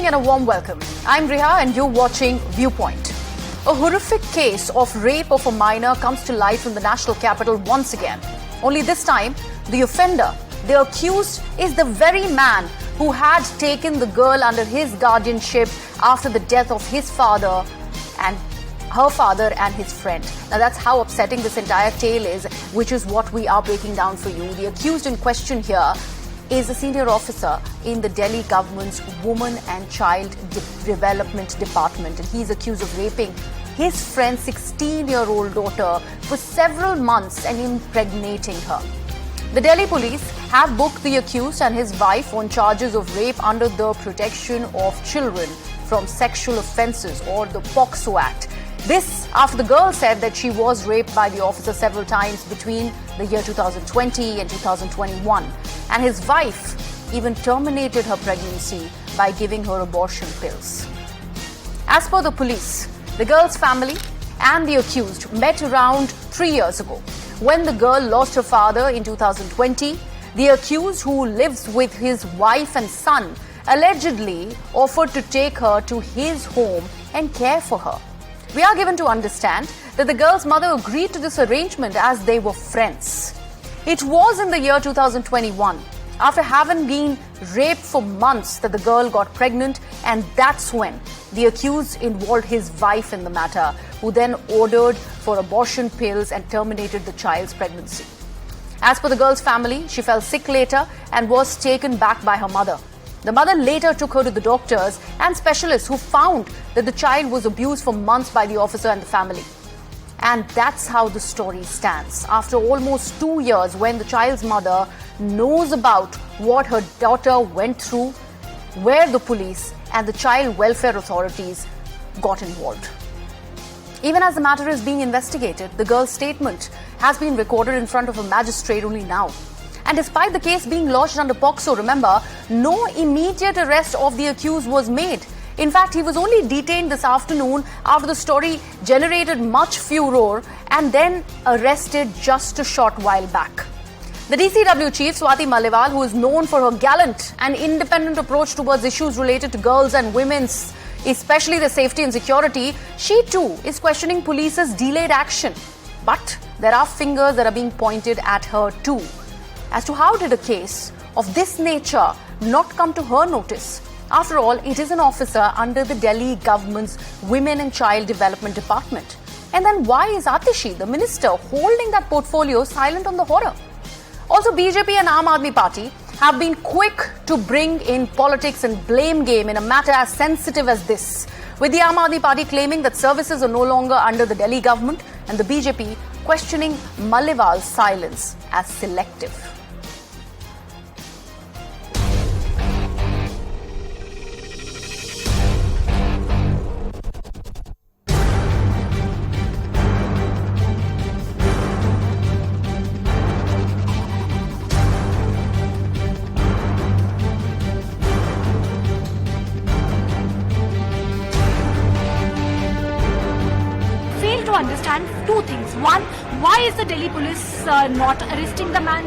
and a warm welcome. I'm Riha and you're watching Viewpoint. A horrific case of rape of a minor comes to light from the national capital once again. Only this time, the offender, the accused, is the very man who had taken the girl under his guardianship after the death of his father and her father and his friend. Now that's how upsetting this entire tale is, which is what we are breaking down for you. The accused in question here is a senior officer in the Delhi government's Women and Child Development Department, and he's accused of raping his friend's 16-year-old daughter for several months and impregnating her. The Delhi police have booked the accused and his wife on charges of rape under the Protection of Children from Sexual Offences, or the POCSO Act. This after the girl said that she was raped by the officer several times between the year 2020 and 2021. And his wife even terminated her pregnancy by giving her abortion pills. As per the police, the girl's family and the accused met around 3 years ago. When the girl lost her father in 2020, the accused, who lives with his wife and son, allegedly offered to take her to his home and care for her. We are given to understand that the girl's mother agreed to this arrangement as they were friends. It was in the year 2021, after having been raped for months, that the girl got pregnant, and that's when the accused involved his wife in the matter, who then ordered for abortion pills and terminated the child's pregnancy. As per the girl's family, she fell sick later and was taken back by her mother. The mother later took her to the doctors and specialists, who found that the child was abused for months by the officer and the family. And that's how the story stands. After almost 2 years, when the child's mother knows about what her daughter went through, where the police and the child welfare authorities got involved. Even as the matter is being investigated, the girl's statement has been recorded in front of a magistrate only now. And despite the case being lodged under POCSO, remember, no immediate arrest of the accused was made. In fact, he was only detained this afternoon after the story generated much furor and then arrested just a short while back. The DCW chief, Swati Maliwal, who is known for her gallant and independent approach towards issues related to girls and women's, especially their safety and security, she too is questioning police's delayed action. But there are fingers that are being pointed at her too, as to how did a case of this nature not come to her notice. After all, it is an officer under the Delhi government's Women and Child Development Department. And then why is Atishi, the minister holding that portfolio, silent on the horror? Also, BJP and Aam Aadmi Party have been quick to bring in politics and blame game in a matter as sensitive as this, with the Aam Aadmi Party claiming that services are no longer under the Delhi government and the BJP questioning Maliwal's silence as selective. Understand two things. One, why is the Delhi police not arresting the man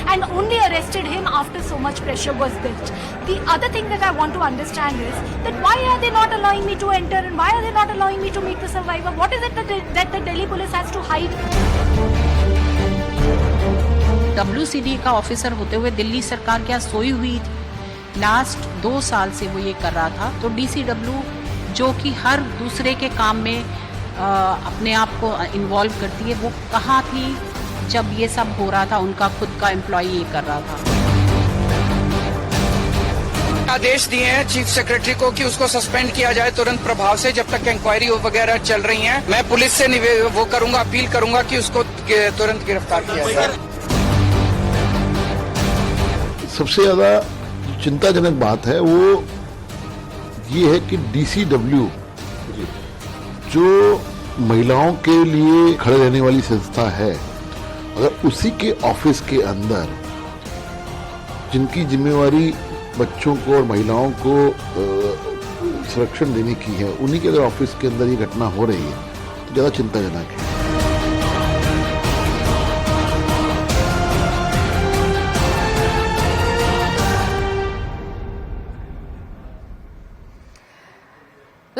and only arrested him after so much pressure was built? The other thing that I want to understand is that why are they not allowing me to enter, and why are they not allowing me to meet the survivor? What is it that the Delhi police has to hide? WCD का officer होते हुए दिल्ली सरकार क्या सोई हुई थी? Last 2 साल से वो ये कर रहा था। तो DCW जो कि हर दूसरे के काम में अपने आप को इन्वॉल्व करती है, वो कहाँ थी जब ये सब हो रहा था? उनका खुद का एम्प्लॉय ये कर रहा था। आदेश दिए हैं चीफ सेक्रेटरी को कि उसको सस्पेंड किया जाए तुरंत प्रभाव से, जब तक इंक्वायरी वगैरह चल रही है। मैं पुलिस से वो करूंगा, अपील करूंगा कि उसको तुरंत गिरफ्तार किया जाए। सबसे ज्यादा चिंताजनक बात है वो ये है कि DCW जो महिलाओं के लिए खड़े रहने वाली संस्था है, अगर उसी के ऑफिस के अंदर जिनकी जिम्मेवारी बच्चों को और महिलाओं को संरक्षण देने की है, उन्हीं के अगर ऑफिस के अंदर ये घटना हो रही है तो ज़्यादा चिंताजनक है।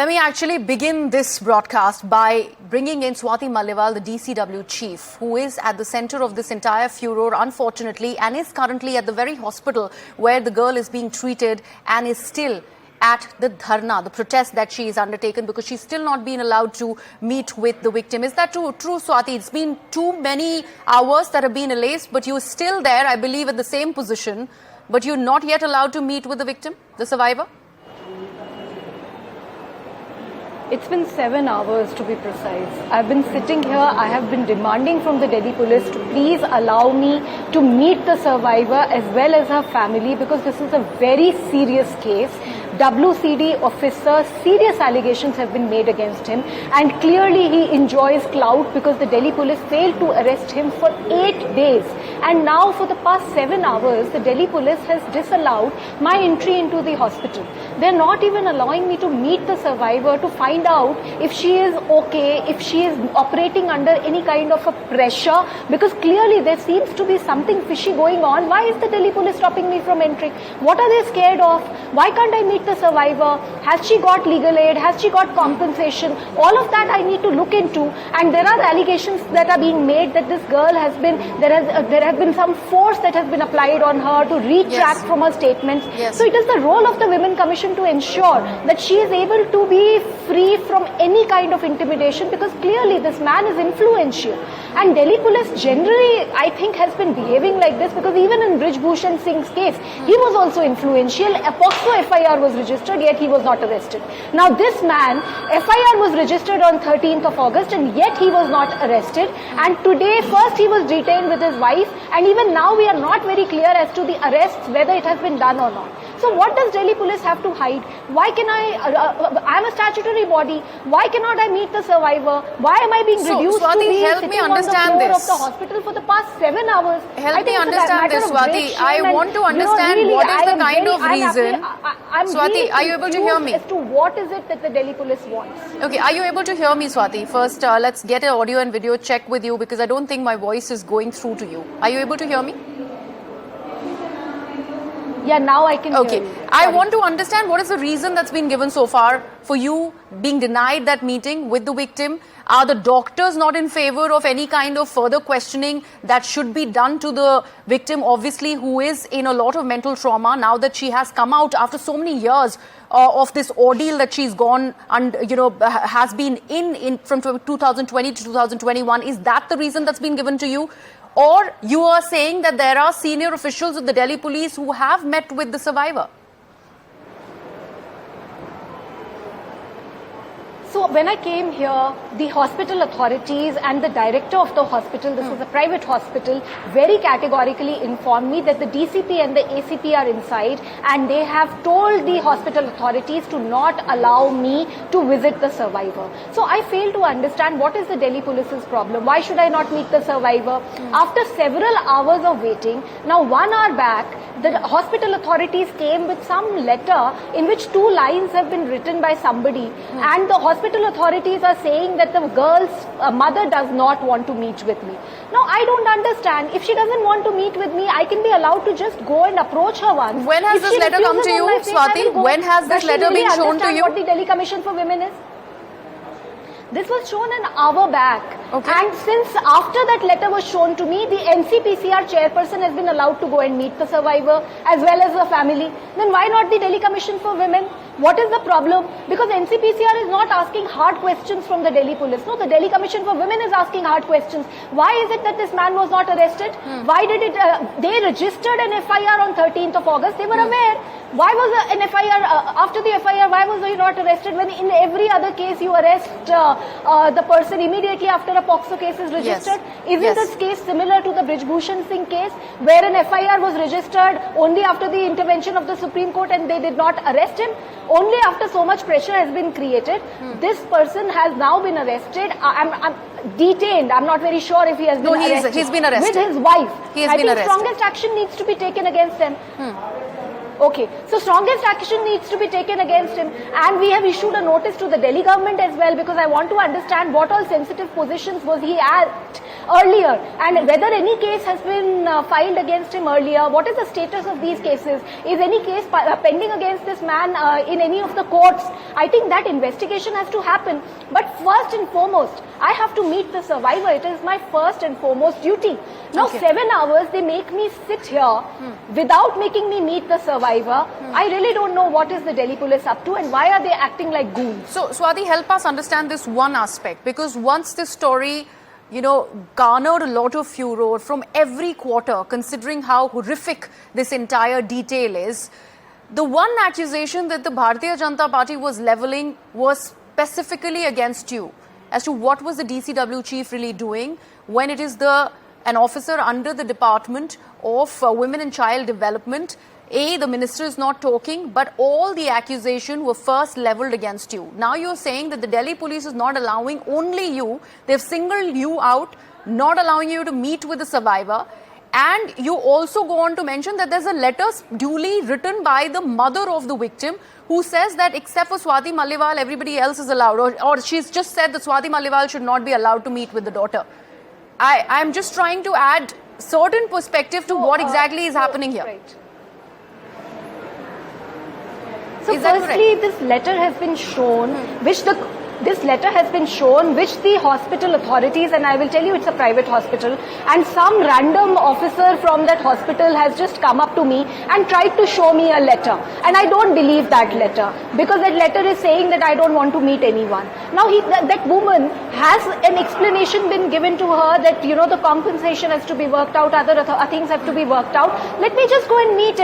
Let me actually begin this broadcast by bringing in Swati Maliwal, the DCW chief, who is at the center of this entire furor, unfortunately, and is currently at the very hospital where the girl is being treated and is still at the dharna, the protest that she is undertaken, because she's still not been allowed to meet with the victim. Is that true, Swati? It's been too many hours that have been elapsed, but you're still there, I believe, at the same position, but you're not yet allowed to meet with the victim, the survivor? It's been 7 hours to be precise. I've been sitting here, I have been demanding from the Delhi police to please allow me to meet the survivor as well as her family, because this is a very serious case. WCD officer, serious allegations have been made against him, and clearly he enjoys clout because the Delhi police failed to arrest him for 8 days. And now for the past 7 hours, the Delhi police has disallowed my entry into the hospital. They're not even allowing me to meet the survivor to find out if she is okay, if she is operating under any kind of a pressure, because clearly there seems to be something fishy going on. Why is the Delhi police stopping me from entering? What are they scared of? Why can't I meet the survivor? Has she got legal aid? Has she got compensation? All of that I need to look into. And there are allegations that are being made that this girl has been, there has been some force that has been applied on her to retract from her statements. So it is the role of the Women Commission to ensure that she is able to be free from any kind of intimidation, because clearly this man is influential. And Delhi police generally, I think, has been behaving like this, because even in Brij Bhushan Singh's case, he was also influential. A POCSO FIR was registered, yet he was not arrested. Now this man, FIR was registered on 13th of August, and yet he was not arrested. And today, first he was detained with his wife, and even now we are not very clear as to the arrests, whether it has been done or not. So what does Delhi police have to hide? Why can I'm a statutory body. Why cannot I meet the survivor? Why am I being reduced Swati, to be help me sitting on the understand floor this. of the hospital for the past 7 hours? Help me understand this, Swati. I want to understand what is the kind of reason. Swati, are you able to hear me? As to what is it that the Delhi police wants? Okay, are you able to hear me, Swati? First, let's get an audio and video check with you, because I don't think my voice is going through to you. Are you able to hear me? Yeah, now I can hear you. I want to understand what is the reason that's been given so far for you being denied that meeting with the victim. Are the doctors not in favor of any kind of further questioning that should be done to the victim, obviously, who is in a lot of mental trauma now that she has come out after so many years of this ordeal that she's gone and, has been in from 2020 to 2021? Is that the reason that's been given to you? Or you are saying that there are senior officials of the Delhi police who have met with the survivor? So when I came here, the hospital authorities and the director of the hospital, this is a private hospital, very categorically informed me that the DCP and the ACP are inside, and they have told the hospital authorities to not allow me to visit the survivor. So I fail to understand what is the Delhi police's problem. Why should I not meet the survivor? After several hours of waiting, now 1 hour back, the hospital authorities came with some letter in which 2 lines have been written by somebody, and the hospital authorities are saying that the girl's mother does not want to meet with me. Now, I don't understand. If she doesn't want to meet with me, I can be allowed to just go and approach her once. When has this letter come to you, Swati? When has this letter been shown to you? What the Delhi Commission for Women is? This was shown an hour back. Okay. And since after that letter was shown to me, the NCPCR chairperson has been allowed to go and meet the survivor as well as the family. Then why not the Delhi Commission for Women? What is the problem? Because NCPCR is not asking hard questions from the Delhi police. No, the Delhi Commission for Women is asking hard questions. Why is it that this man was not arrested? Why did it, they registered an FIR on 13th of August. They were aware. Why was an FIR, after the FIR, why was he not arrested when in every other case you arrest the person immediately after a POCSO case is registered? Isn't this case similar to the Brij Bhushan Singh case, where an FIR was registered only after the intervention of the Supreme Court and they did not arrest him? Only after so much pressure has been created, this person has now been arrested. I'm detained. I'm not very sure if he has been arrested. He's been arrested. With his wife. He has been arrested. I think strongest action needs to be taken against them. Okay, so strongest action needs to be taken against him, and we have issued a notice to the Delhi government as well, because I want to understand what all sensitive positions was he at earlier, and whether any case has been filed against him earlier. What is the status of these cases? Is any case pending against this man in any of the courts? I think that investigation has to happen. But first and foremost, I have to meet the survivor. It is my first and foremost duty. Now, 7 hours they make me sit here without making me meet the survivor. I really don't know what is the Delhi police up to and why are they acting like goons. So, Swati, help us understand this one aspect, because once this story, garnered a lot of furor from every quarter, considering how horrific this entire detail is. The one accusation that the Bharatiya Janata Party was levelling was specifically against you, as to what was the DCW chief really doing when it is an officer under the Department of Women and Child Development. The minister is not talking, but all the accusations were first levelled against you. Now you're saying that the Delhi police is not allowing only you, they've singled you out, not allowing you to meet with the survivor. And you also go on to mention that there's a letter duly written by the mother of the victim who says that except for Swati Maliwal, everybody else is allowed. Or she's just said that Swati Maliwal should not be allowed to meet with the daughter. I'm just trying to add certain perspective to what exactly is happening here. Right. So firstly, this letter has been shown, which the hospital authorities, and I will tell you it's a private hospital, and some random officer from that hospital has just come up to me and tried to show me a letter. And I don't believe that letter, because that letter is saying that I don't want to meet anyone. Now that woman, has an explanation been given to her that, the compensation has to be worked out, other things have to be worked out. Let me just go and meet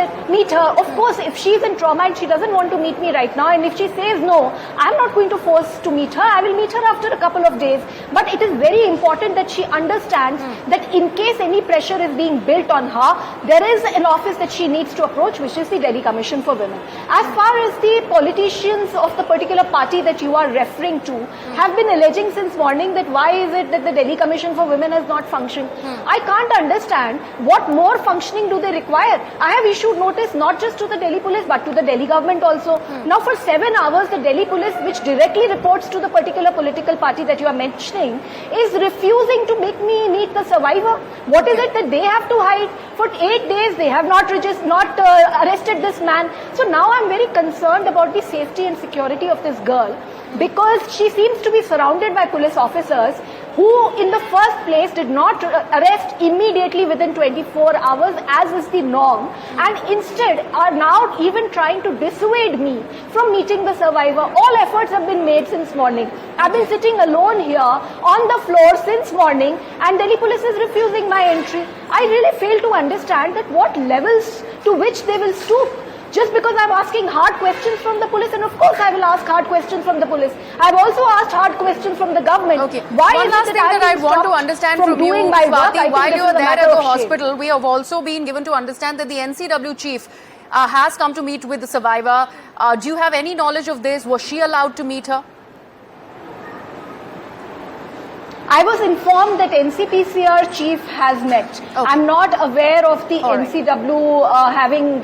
her. Of course, if she's in trauma and she doesn't want to meet me right now, and if she says no, I'm not going to force to meet her. I will meet her after a couple of days. But it is very important that she understands that in case any pressure is being built on her, there is an office that she needs to approach, which is the Delhi Commission for Women. As far as the politicians of the particular party that you are referring to have been alleging since morning that why is it that the Delhi Commission for Women has not functioned, I can't understand what more functioning do they require. I have issued notice not just to the Delhi police but to the Delhi government also. Now for 7 hours the Delhi police, which directly reports to the particular political party that you are mentioning, is refusing to make me meet the survivor. What is it that they have to hide? For 8 days they have not arrested this man. So now I'm very concerned about the safety and security of this girl, because she seems to be surrounded by police officers who in the first place did not arrest immediately within 24 hours as is the norm, and instead are now even trying to dissuade me from meeting the survivor. All efforts have been made since morning. I've been sitting alone here on the floor since morning, and Delhi police is refusing my entry. I really fail to understand that what levels to which they will stoop. Just because I'm asking hard questions from the police, and of course I will ask hard questions from the police. I've also asked hard questions from the government. Okay. Why One is last it thing that I want to understand from you, doing my work? Swati, while you are there at the hospital, shame. we have also been given to understand that the NCW chief has come to meet with the survivor. Do you have any knowledge of this? Was she allowed to meet her? I was informed that NCPCR chief has met. Okay. I'm not aware of the NCW having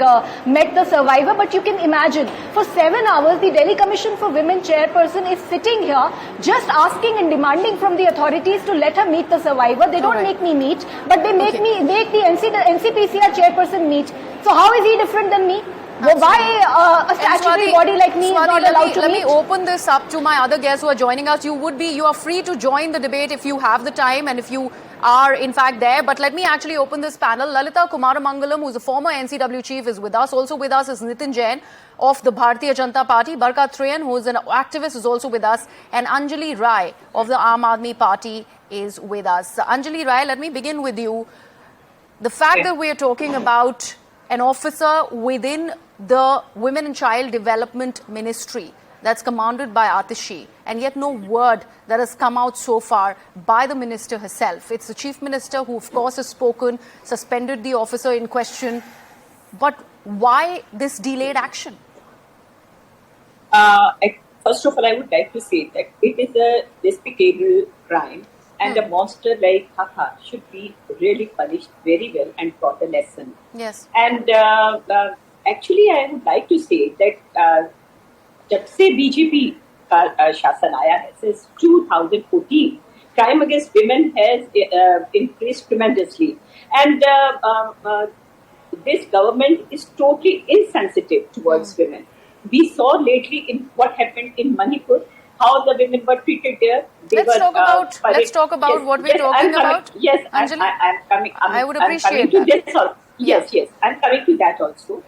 met the survivor, but you can imagine, for 7 hours, the Delhi Commission for Women chairperson is sitting here just asking and demanding from the authorities to let her meet the survivor. They don't make me meet, but they make the NCPCR chairperson meet. So how is he different than me? Why a statutory body like me is not allowed to meet? Let me open this up to my other guests who are joining us. You are free to join the debate if you have the time and if you are in fact there. But let me actually open this panel. Lalita Kumaramangalam, who is a former NCW chief, is with us. Also with us is Nitin Jain of the Bharatiya Janata Party. Barkat Trayan, who is an activist, is also with us. And Anjali Rai of the Aam Aadmi Party is with us. Anjali Rai, let me begin with you. The fact that we are talking about an officer within the Women and Child Development Ministry that's commanded by Atishi, and yet no word that has come out so far by the minister herself. It's the chief minister who, of course, has spoken, suspended the officer in question. But why this delayed action? First of all, I would like to say that it is a despicable crime, and a monster like Haha should be really punished very well and taught a lesson. Yes. And actually, I would like to say that जब से BJP का शासन आया है, since 2014, crime against women has increased tremendously, and this government is totally insensitive towards women. We saw lately in what happened in Manipur, how the women were treated there. Let's talk about what we're talking about. Yes, Anjali? I'm coming. I would appreciate that. that. Yes, I'm coming to that also.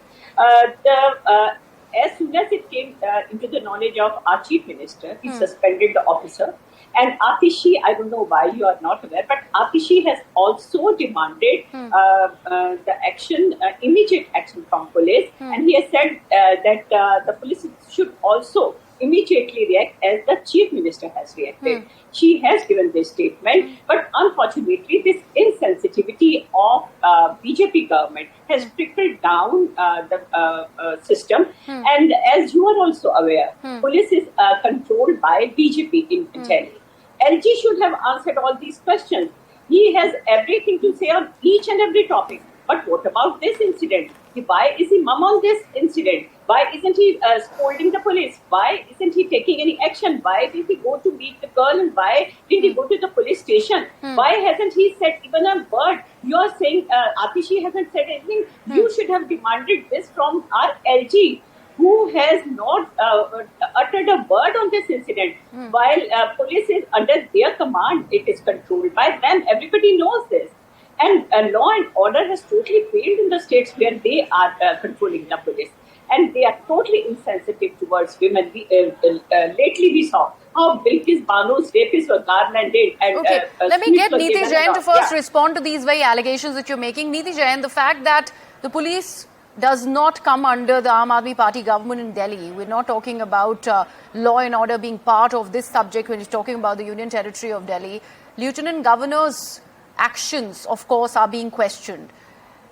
As soon as it came into the knowledge of our chief minister, he suspended the officer. And Atishi, I don't know why you are not aware, but Atishi has also demanded the action, immediate action from police. And he has said that the police should also immediately react as the chief minister has reacted. She has given this statement, but unfortunately this insensitivity of BJP government has trickled down the system. And as you are also aware, police is controlled by BJP in Delhi. LG should have answered all these questions. He has everything to say on each and every topic. But what about this incident? Why is he mum on this incident? Why isn't he scolding the police? Why isn't he taking any action? Why did he go to meet the girl? And why did he go to the police station? Why hasn't he said even a word? You are saying Atishi hasn't said anything. You should have demanded this from our LG, who has not uttered a word on this incident. While police is under their command, it is controlled by them. Everybody knows this. And law and order has totally failed in the states where they are controlling the police. And they are totally insensitive towards women. Lately we saw how Bilkis Banu's rapists were garlanded. And, let me get Neeti Jain to first respond to these very allegations that you're making. Neeti Jain, the fact that the police does not come under the Aam Aadmi Party government in Delhi. We're not talking about law and order being part of this subject when you're talking about the Union Territory of Delhi. Lieutenant Governor's actions, of course, are being questioned.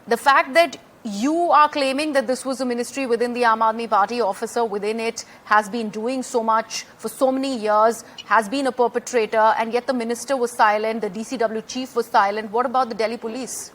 The fact that you are claiming that this was a ministry within the Aam Aadmi Party, officer within it has been doing so much for so many years, has been a perpetrator, and yet the minister was silent, the DCW chief was silent. What about the Delhi police?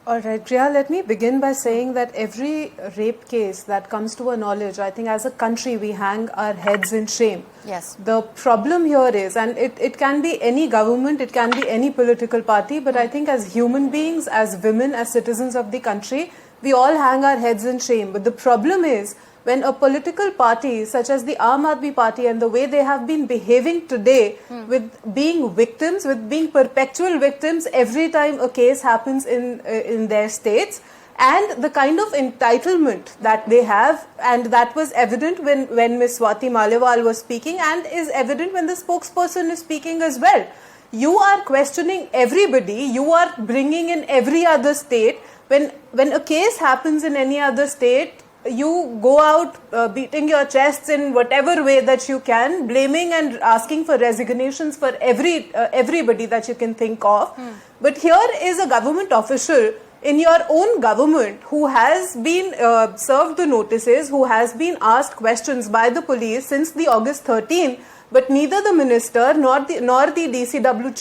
All right, Priya, let me begin by saying that every rape case that comes to our knowledge, I think as a country we hang our heads in shame. Yes. The problem here is, and it can be any government, it can be any political party, but I think as human beings, as women, as citizens of the country, we all hang our heads in shame. But the problem is, when a political party such as the Aam Aadmi Party and the way they have been behaving today with being victims, with being perpetual victims every time a case happens in their states, and the kind of entitlement that they have, and that was evident when Ms. Swati Maliwal was speaking and is evident when the spokesperson is speaking as well. You are questioning everybody, you are bringing in every other state. When a case happens in any other state, you go out beating your chests in whatever way that you can, blaming and asking for resignations for everybody that you can think of. But here is a government official in your own government who has been served the notices, who has been asked questions by the police since the August 13, but neither the minister nor the DCW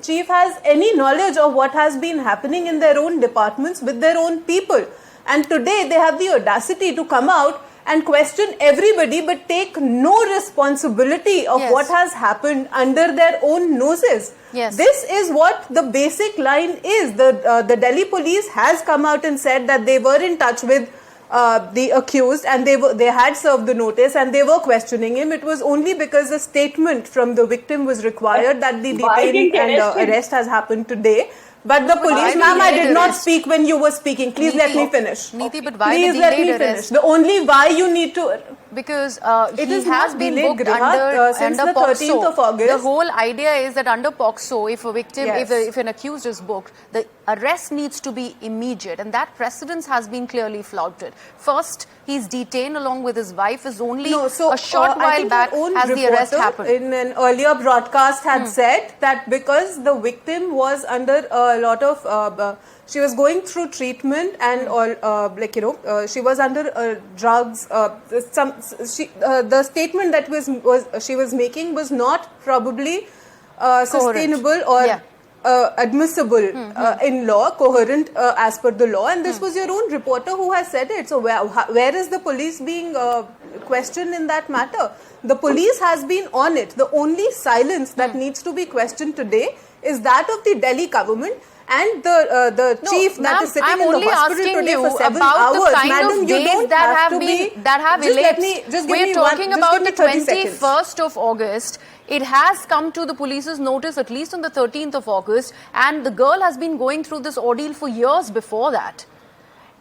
chief has any knowledge of what has been happening in their own departments with their own people. And today they have the audacity to come out and question everybody but take no responsibility of what has happened under their own noses. Yes. This is what the basic line is. The Delhi police has come out and said that they were in touch with the accused and they had served the notice and they were questioning him. It was only because a statement from the victim was required that the detaining and arrest has happened today. But the police, ma'am, I did not speak when you were speaking. Please let me finish. Neeti, but why Please the let me delayed finish. arrest? The only why you need to... Because It he is has not been delayed, booked Griha, since under the 13th POCSO. of August. The whole idea is that under POCSO, if a victim, Yes. if an accused is booked, the arrest needs to be immediate, and that precedence has been clearly flouted. First, he's detained along with his wife. Is only a short while back has the arrest happened. In an earlier broadcast had said that because the victim was under a lot of she was going through treatment and all, she was under drugs. The statement that she was making was not probably sustainable or admissible in law, coherent as per the law, and this was your own reporter who has said it. So where is the police being questioned in that matter? The police has been on it. The only silence that needs to be questioned today is that of the Delhi government and the chief that is sitting in the hospital today for 7 hours. The kind Madam, of you days don't that have have to been be. that have elapsed. We're talking about the 21st of August. It has come to the police's notice at least on the 13th of August, and the girl has been going through this ordeal for years before that.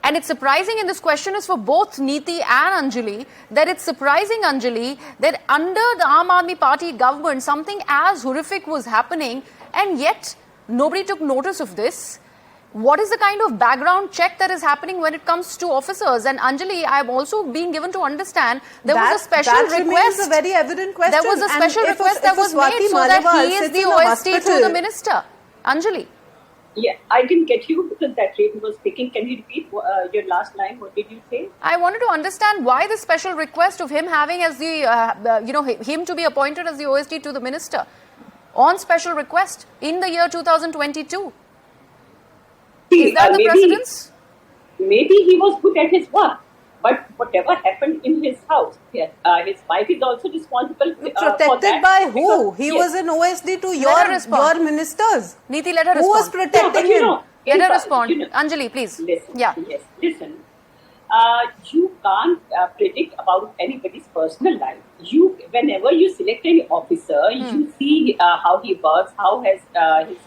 And it's surprising, and this question is for both Neeti and Anjali, that it's surprising, Anjali, that under the Aam Aadmi Party government, something as horrific was happening, and yet nobody took notice of this. What is the kind of background check that is happening when it comes to officers? And Anjali, I've also been given to understand there was a special request. That a very evident question. There was a special request that was made so that he is the OST to the minister. Anjali. Yeah, I didn't get you because that lady was speaking. Can you repeat your last line? What did you say? I wanted to understand why the special request of him having as the, him to be appointed as the OST to the minister on special request in the year 2022. Is that the precedence? Maybe he was good at his work, but whatever happened in his house, his wife is also responsible for that. Protected by who? He was an OSD to your ministers. Neeti, let her respond. Who was protecting him? Let her respond. Anjali, please. Listen, yeah. Yes, listen. You can't predict about anybody's personal life. Whenever you select an officer, you see how he works, how has his...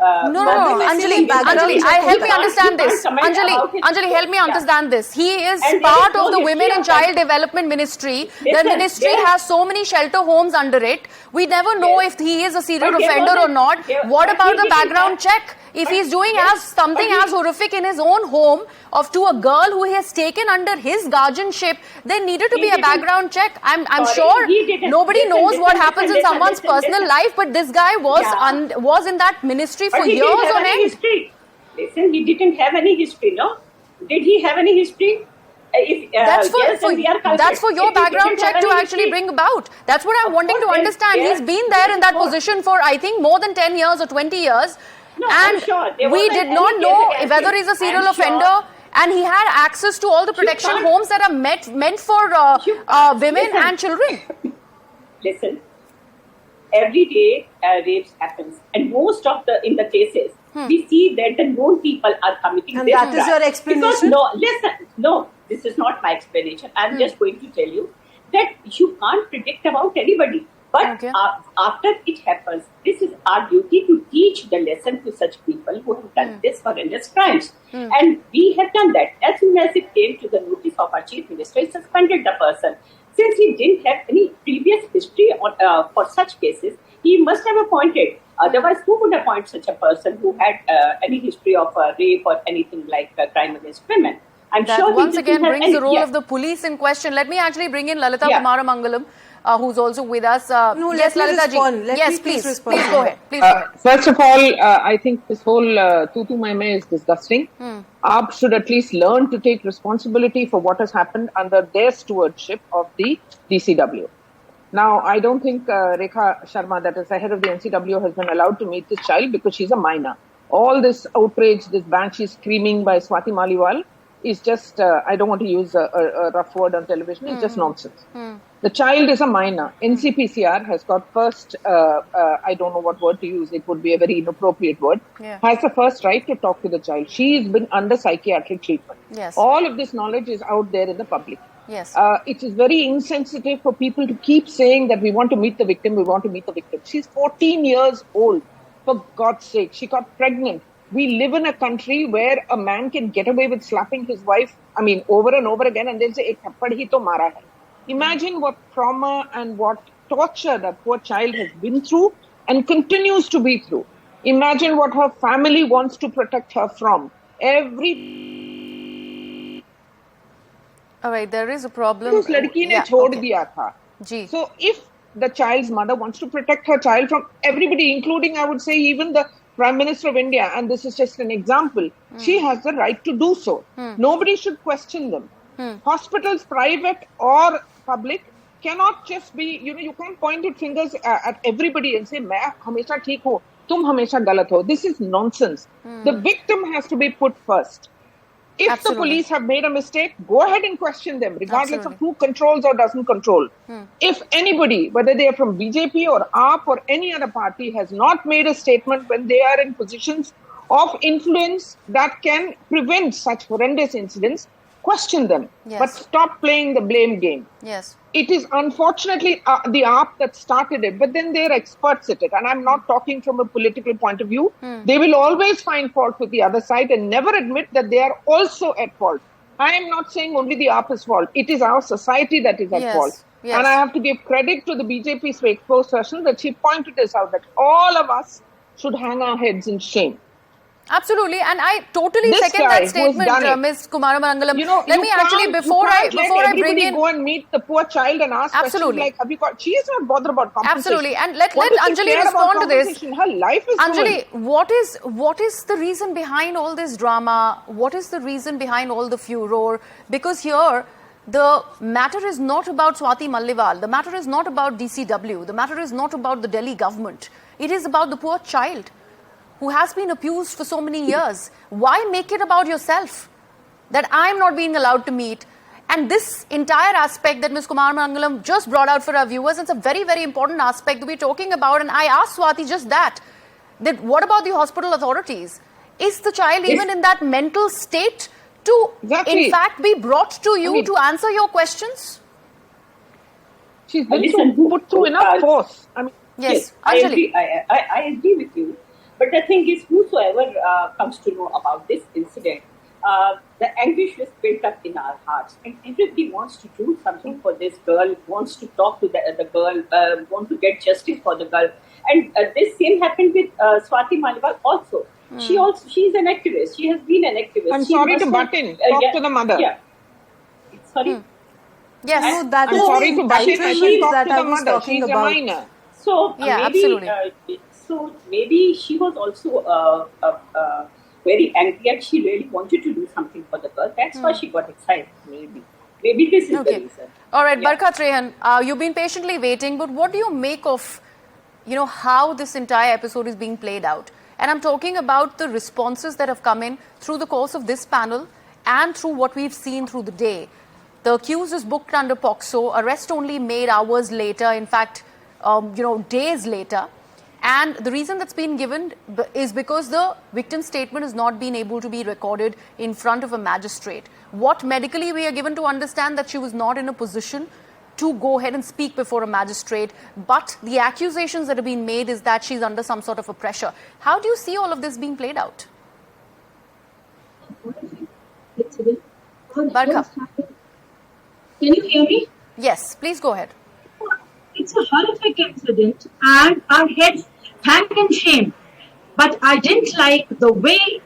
No, Anjali, help me understand this. Anjali, help me understand this. He is part of the Women and Child Development Ministry. The ministry has so many shelter homes under it. We never know if he is a serial offender or not. What about the background check? If he's doing something as horrific in his own home to a girl who he has taken under his guardianship, there needed to be a background check. I'm sure nobody knows what happens in someone's personal life, but this guy was in that ministry for years on end. Listen, he didn't have any history, no? Did he have any history? That's for your background check to actually bring about. That's what I'm wanting to understand. He's been there in that position for, I think, more than 10 years or 20 years. No, and we did not know whether he's a serial offender, and he had access to all the protection homes that are meant for women and children. Listen, every day rapes happens, and most of in the cases we see that the known people are committing. And that is your explanation? No, this is not my explanation. I'm just going to tell you that you can't predict about anybody. But after it happens, this is our duty to teach the lesson to such people who have done this horrendous crimes. And we have done that. As soon as it came to the notice of our Chief Minister, he suspended the person. Since he didn't have any previous history for such cases, he must have appointed. Otherwise, who would appoint such a person who had any history of rape or anything like crime against women? I'm that sure once again brings the role of the police in question. Let me actually bring in Lalita Kumaramangalam, who's also with us. Yes, Lalita ji. Yes, please go ahead. First of all, I think this whole tutu maime is disgusting. AAP should at least learn to take responsibility for what has happened under their stewardship of the DCW. Now, I don't think Rekha Sharma, that is the head of the NCW, has been allowed to meet this child because she's a minor. All this outrage, this banshee screaming by Swati Maliwal is just, I don't want to use a rough word on television, it's just nonsense. The child is a minor. NCPCR has got first, I don't know what word to use, it would be a very inappropriate word, has the first right to talk to the child. She has been under psychiatric treatment. Yes. All of this knowledge is out there in the public. Yes. It is very insensitive for people to keep saying that we want to meet the victim, we want to meet the victim. She's 14 years old, for God's sake. She got pregnant. We live in a country where a man can get away with slapping his wife, over and over again, and they'll say, "Ek thappad hi to mara hai." Imagine what trauma and what torture that poor child has been through and continues to be through. Imagine what her family wants to protect her from. All right, there is a problem. उस लड़की ने छोड़ दिया था. So if the child's mother wants to protect her child from everybody, including, I would say, even the Prime Minister of India, and this is just an example, she has the right to do so. Nobody should question them. Hospitals, private or public, cannot just be, you can't point your fingers at everybody and say, "Main hamesha theek hu." तुम हमेशा गलत हो. This is nonsense. The victim has to be put first. If Absolutely. the police have made a mistake, go ahead and question them, regardless Absolutely. of who controls or doesn't control. If anybody, whether they are from BJP or AAP or any other party, has not made a statement when they are in positions of influence that can prevent such horrendous incidents, question them. Yes. But stop playing the blame game. Yes. It is unfortunately the AAP that started it, but then they're experts at it. And I'm not talking from a political point of view. They will always find fault with the other side and never admit that they are also at fault. I am not saying only the AAP is fault. It is our society that is at Yes. fault. Yes. And I have to give credit to the BJP spokesperson that she pointed this out, that all of us should hang our heads in shame. Absolutely, and I totally This second guy that who's statement, done it. Ms. Kumaramangalam. You know, let me actually, before I bring everybody in, go and meet the poor child and ask Absolutely. questions like, have you got? She is not bothered about compensation. Absolutely, and let What does she Anjali care about respond to this. compensation? Her life is Anjali, ruined. what is the reason behind all this drama? What is the reason behind all the furor? Because here, the matter is not about Swati Malliwal. The matter is not about DCW. The matter is not about the Delhi government. It is about the poor child who has been abused for so many years. Why make it about yourself? That I'm not being allowed to meet. And this entire aspect that Ms. Kumaramangalam just brought out for our viewers, it's a very, very important aspect that we're talking about. And I asked Swati just that what about the hospital authorities? Is the child even in that mental state to, Exactly. in fact, be brought to you to answer your questions? She's been Listen, put through enough force. I mean, Yes, I Anjali. agree. I agree with you. But the thing is, whosoever comes to know about this incident, the anguish is built up in our hearts, and everybody wants to do something for this girl, wants to talk to the girl, want to get justice for the girl. And this same happened with Swati Malliwal also. She is an activist. She has been an activist. I'm She sorry must to have- butt in. Talk to the mother. Yeah. Sorry. Yes. No, that I'm is sorry the to butt in. I entitlement should talk that to I the was mother. talking She's a about. minor. So Yeah, maybe, absolutely. maybe she was also very angry, and she really wanted to do something for the girl. That's why she got excited. Maybe this is the Okay. reason. All right, Yeah. Barkat Rehan, you've been patiently waiting, but what do you make of, how this entire episode is being played out? And I'm talking about the responses that have come in through the course of this panel and through what we've seen through the day. The accused is booked under POCSO, arrest only made hours later, in fact, days later. And the reason that's been given is because the victim's statement has not been able to be recorded in front of a magistrate. What medically we are given to understand that she was not in a position to go ahead and speak before a magistrate, but the accusations that have been made is that she's under some sort of a pressure. How do you see all of this being played out? Barka. Can you hear me? Yes, please go ahead. It's a horrific incident and our heads hang in shame. But I didn't like the way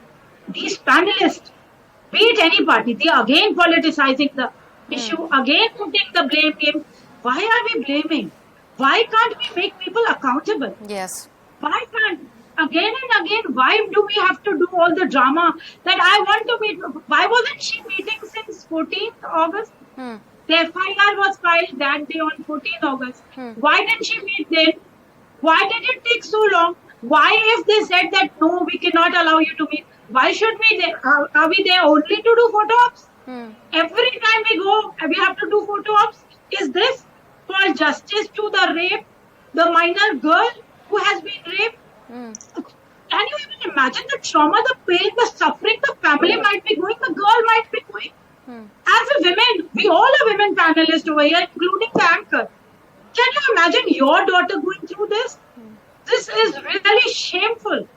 these panelists, be it any party, they are again politicizing the issue, again putting the blame game. Why are we blaming? Why can't we make people accountable? Yes. Why can't, again and again, why do we have to do all the drama that I want to meet? Why wasn't she meeting since 14th August? The FIR was filed that day on 14th August. Why didn't she meet then? Why did it take so long? Why, if they said that no, we cannot allow you to meet, why should we? Are we there only to do photo ops? Every time we go, we have to do photo ops. Is this for justice to the rape, the minor girl who has been raped? Can you even imagine the trauma, the pain, the suffering the family might be going, the girl might be going? As a women, we all are women panelists over here, including the anchor. Can you imagine your daughter going through this? This is really shameful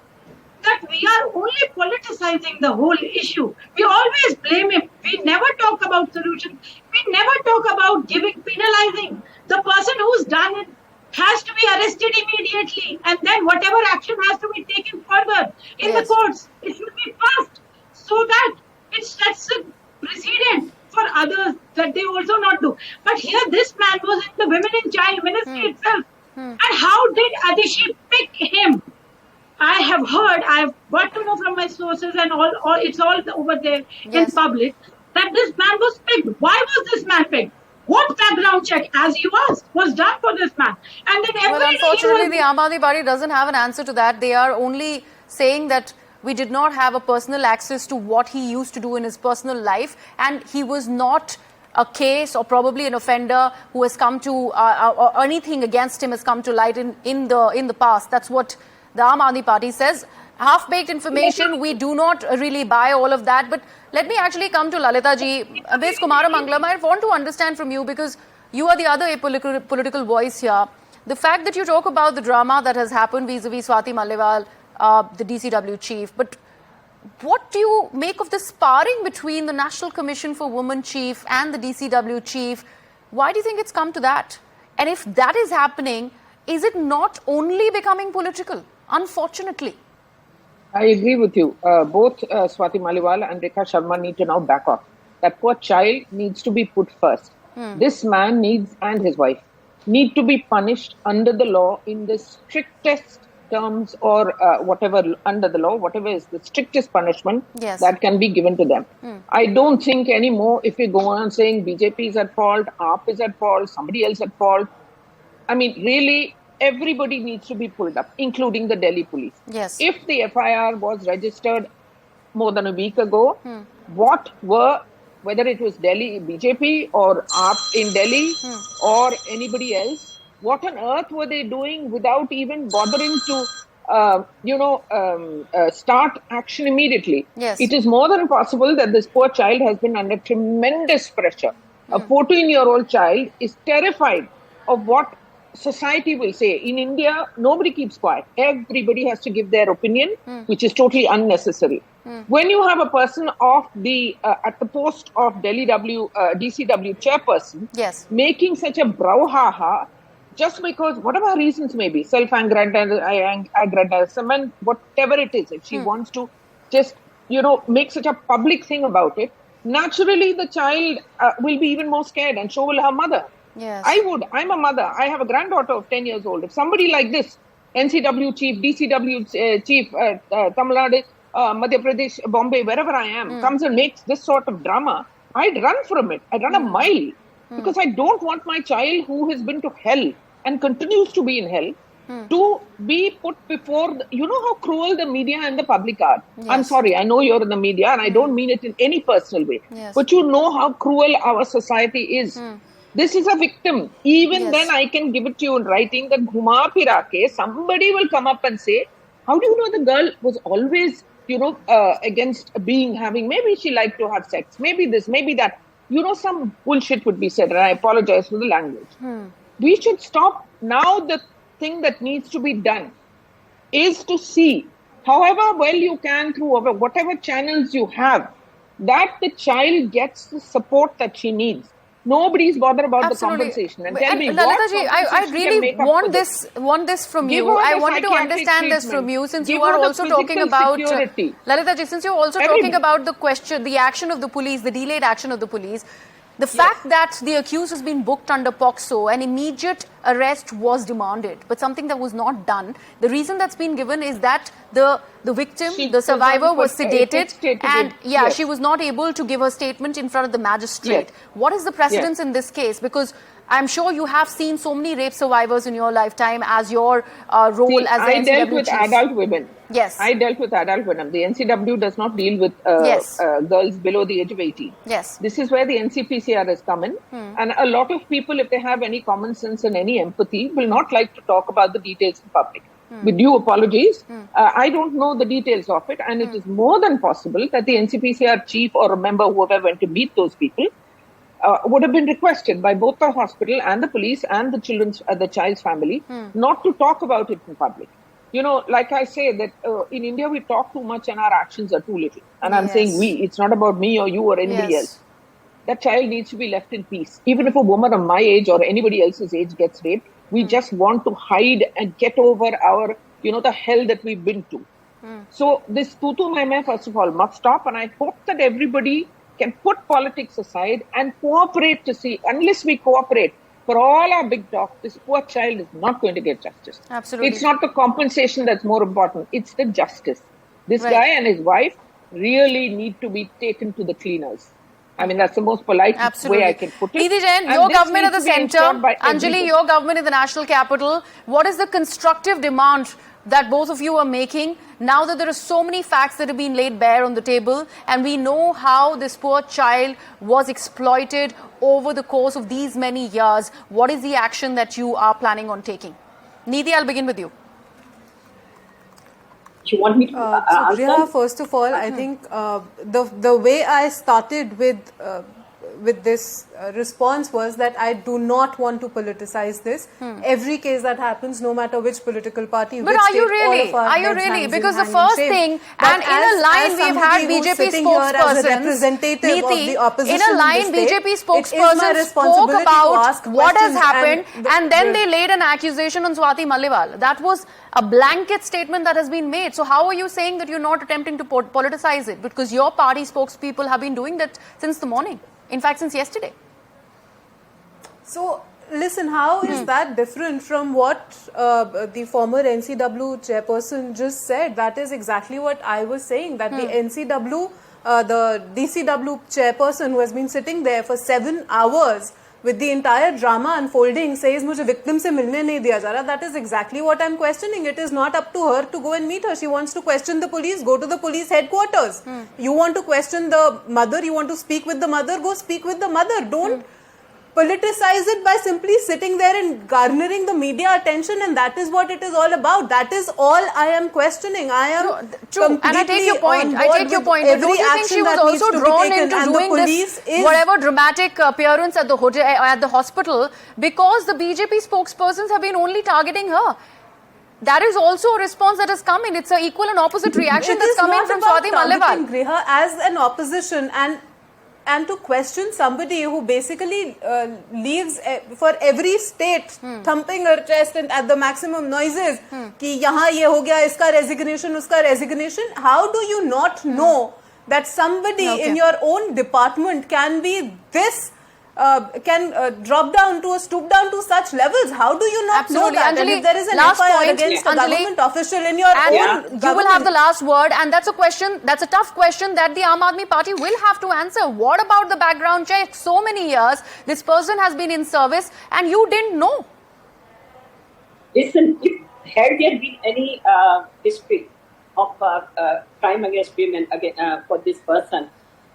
that we are only politicizing the whole issue. We always blame him. We never talk about solutions. We never talk about penalizing. The person who's done it has to be arrested immediately, and then whatever action has to be taken further in the courts. It should be fast so that it sets a precedent for others that they also not do. But here this man was in the Women and Child Ministry itself. And how did Adishi pick him? I have heard, I have got to know from my sources and all it's all over there in public, that this man was picked. Why was this man picked? What background check, as you asked, was done for this man? And then every Well, day unfortunately, he the was... Aam Aadmi Party doesn't have an answer to that. They are only saying that we did not have a personal access to what he used to do in his personal life, and he was not a case or probably an offender who has come to or anything against him has come to light in the past. That's what the Aam Aadmi Party says. Half-baked information, we do not really buy all of that. But let me actually come to Lalita ji. Ms. Kumaramangalam, I want to understand from you, because you are the other apolitical voice here. The fact that you talk about the drama that has happened vis-a-vis Swati Mallewal, the DCW chief, but what do you make of the sparring between the National Commission for Women chief and the DCW chief? Why do you think it's come to that? And if that is happening, is it not only becoming political, unfortunately? I agree with you. Both Swati Mallewal and Rekha Sharma need to now back off. That poor child needs to be put first. This man needs, and his wife, need to be punished under the law in the strictest terms, or whatever under the law, whatever is the strictest punishment that can be given to them. I don't think anymore if we go on saying BJP is at fault, AAP is at fault, somebody else at fault. I mean, really, everybody needs to be pulled up, including the Delhi police. Yes. If the FIR was registered more than a week ago, whether it was Delhi BJP or AAP in Delhi or anybody else, what on earth were they doing without even bothering to, start action immediately? Yes. It is more than possible that this poor child has been under tremendous pressure. A 14-year-old child is terrified of what society will say. In India, nobody keeps quiet. Everybody has to give their opinion, which is totally unnecessary. When you have a person of the at the post of DCW chairperson making such a brouhaha, just because whatever reasons may be, self-aggrandizement, whatever it is, if she wants to just make such a public thing about it, naturally the child will be even more scared, and so will her mother. Yes. I'm a mother. I have a granddaughter of 10 years old. If somebody like this, NCW chief, DCW chief, Tamil Nadu, Madhya Pradesh, Bombay, wherever I am, comes and makes this sort of drama, I'd run from it. I'd run a mile. Because I don't want my child, who has been to hell and continues to be in hell, to be put before, you know how cruel the media and the public are. Yes. I'm sorry, I know you're in the media and I don't mean it in any personal way. Yes. But you know how cruel our society is. This is a victim. Even then I can give it to you in writing that Ghuma Phira ke, somebody will come up and say, how do you know the girl was always, against having, maybe she liked to have sex, maybe this, maybe that. Some bullshit would be said, and I apologize for the language. We should stop. Now the thing that needs to be done is to see, however well you can through whatever channels you have, that the child gets the support that she needs. Nobody's bothered about Absolutely. The compensation. And tell me, Lalita ji, I really want this from you. I wanted to understand this from you, since you are also talking about Lalita ji, since you're also talking about the action of the police, the delayed action of the police. The fact that the accused has been booked under POCSO, an immediate arrest was demanded, but something that was not done. The reason that's been given is that the victim, the survivor, was sedated, and she was not able to give her statement in front of the magistrate. What is the precedence in this case? Because I'm sure you have seen so many rape survivors in your lifetime as your role as the NCW dealt with chief. adult women. Yes. I dealt with adult women. The NCW does not deal with girls below the age of 18. Yes. This is where the NCPCR has come in. And a lot of people, if they have any common sense and any empathy, will not like to talk about the details in public. With due apologies, I don't know the details of it. And it is more than possible that the NCPCR chief or a member, whoever went to meet those people, would have been requested by both the hospital and the police and the child's family not to talk about it in public. Like I say that in India we talk too much and our actions are too little. And I'm saying we. It's not about me or you or anybody else. That child needs to be left in peace. Even if a woman of my age or anybody else's age gets raped, we just want to hide and get over our, the hell that we've been to. So this tutu meme, first of all, must stop. And I hope that everybody can put politics aside and cooperate to see. Unless we cooperate, for all our big talk, this poor child is not going to get justice. Absolutely. It's not the compensation that's more important. It's the justice. This guy and his wife really need to be taken to the cleaners. I mean, that's the most polite Absolutely. way I can put it. Neeti Jain, And your this government at needs the to be centre, ensured by Anjali, everybody. your government in the national capital. What is the constructive demand that both of you are making now that there are so many facts that have been laid bare on the table, and we know how this poor child was exploited over the course of these many years? What is the action that you are planning on taking? Neeti, I'll begin with you. Do you want me to answer? Priya, first of all, I think the way I started with this response was that I do not want to politicize this. Every case that happens, no matter which political party, But which are you state, really? all of our Are you heads really? hangs in Because the hanging first shame. thing, But and in a line we've had somebody who's BJP sitting here as a spokespersons, representative of Neeti, the opposition in a line in this BJP state, it is my spokespersons spoke responsibility to about ask what has questions happened, and then the- they laid an accusation on Swati Maliwal. That was a blanket statement that has been made. So how are you saying that you're not attempting to politicize it? Because your party spokespeople have been doing that since the morning. In fact, since yesterday. So, listen, how is that different from what the former NCW chairperson just said? That is exactly what I was saying, that the NCW, the DCW chairperson who has been sitting there for 7 hours with the entire drama unfolding says, "Mujhe victim se milne nahi diya ja raha." That is exactly what I'm questioning. It is not up to her to go and meet her. She wants to question the police, go to the police headquarters. You want to question the mother, you want to speak with the mother, go speak with the mother. Don't politicize it by simply sitting there and garnering the media attention, and that is what it is all about. That is all I am questioning. I am True, and I take your point. I take your point. But don't you think she was also drawn into doing this whatever dramatic appearance at the hotel, at the hospital, because the BJP spokespersons have been only targeting her? That is also a response that has come in. It's an equal and opposite reaction that's coming from Swati Maliwal. Griha as an opposition and to question somebody who basically leaves for every state thumping her chest and at the maximum noises कि यहाँ ये हो गया, इसका resignation, उसका resignation. How do you not know that somebody in your own department can be this drop down to stoop down to such levels? How do you not know that? Anjali, and if there is an last FIR point, against a Anjali, government official in your own government, you will have the last word, and that's a question, that's a tough question that the Aam Aadmi Party will have to answer. What about the background check? So many years, this person has been in service and you didn't know. Listen, had there been any history of crime against women for this person,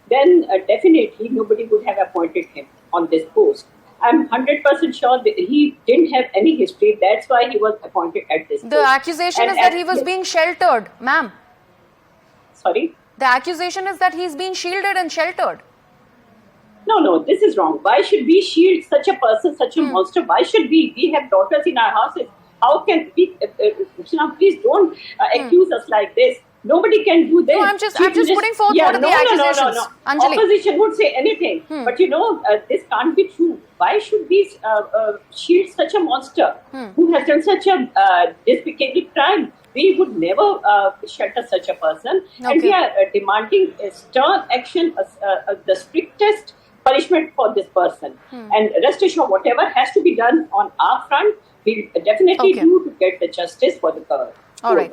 then definitely nobody would have appointed him on this post. I'm 100% sure that he didn't have any history. That's why he was appointed at this post. The accusation is that he was being sheltered, ma'am. Sorry? The accusation is that he's been shielded and sheltered. No, this is wrong. Why should we shield such a person, such a monster? Why should we? We have daughters in our houses. How can we? Please don't accuse us like this. Nobody can do this. No, I'm just putting forth what are the accusations. No. Anjali. Opposition would say anything. But this can't be true. Why should we shield such a monster who has done such a despicable crime? We would never shelter such a person. Okay. And we are demanding a stern action, the strictest punishment for this person. And rest assured, whatever has to be done on our front, we'll definitely do to get the justice for the girl. All right.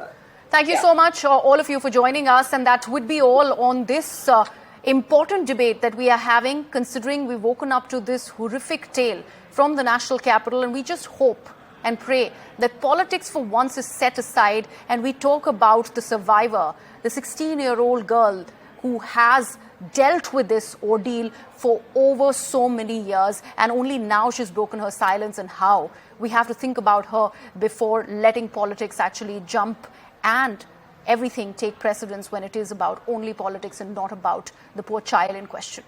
Thank you so much, all of you, for joining us. And that would be all on this important debate that we are having, considering we've woken up to this horrific tale from the national capital. And we just hope and pray that politics for once is set aside and we talk about the survivor, the 16-year-old girl who has dealt with this ordeal for over so many years, and only now she's broken her silence, and how we have to think about her before letting politics actually jump and everything take precedence when it is about only politics and not about the poor child in question.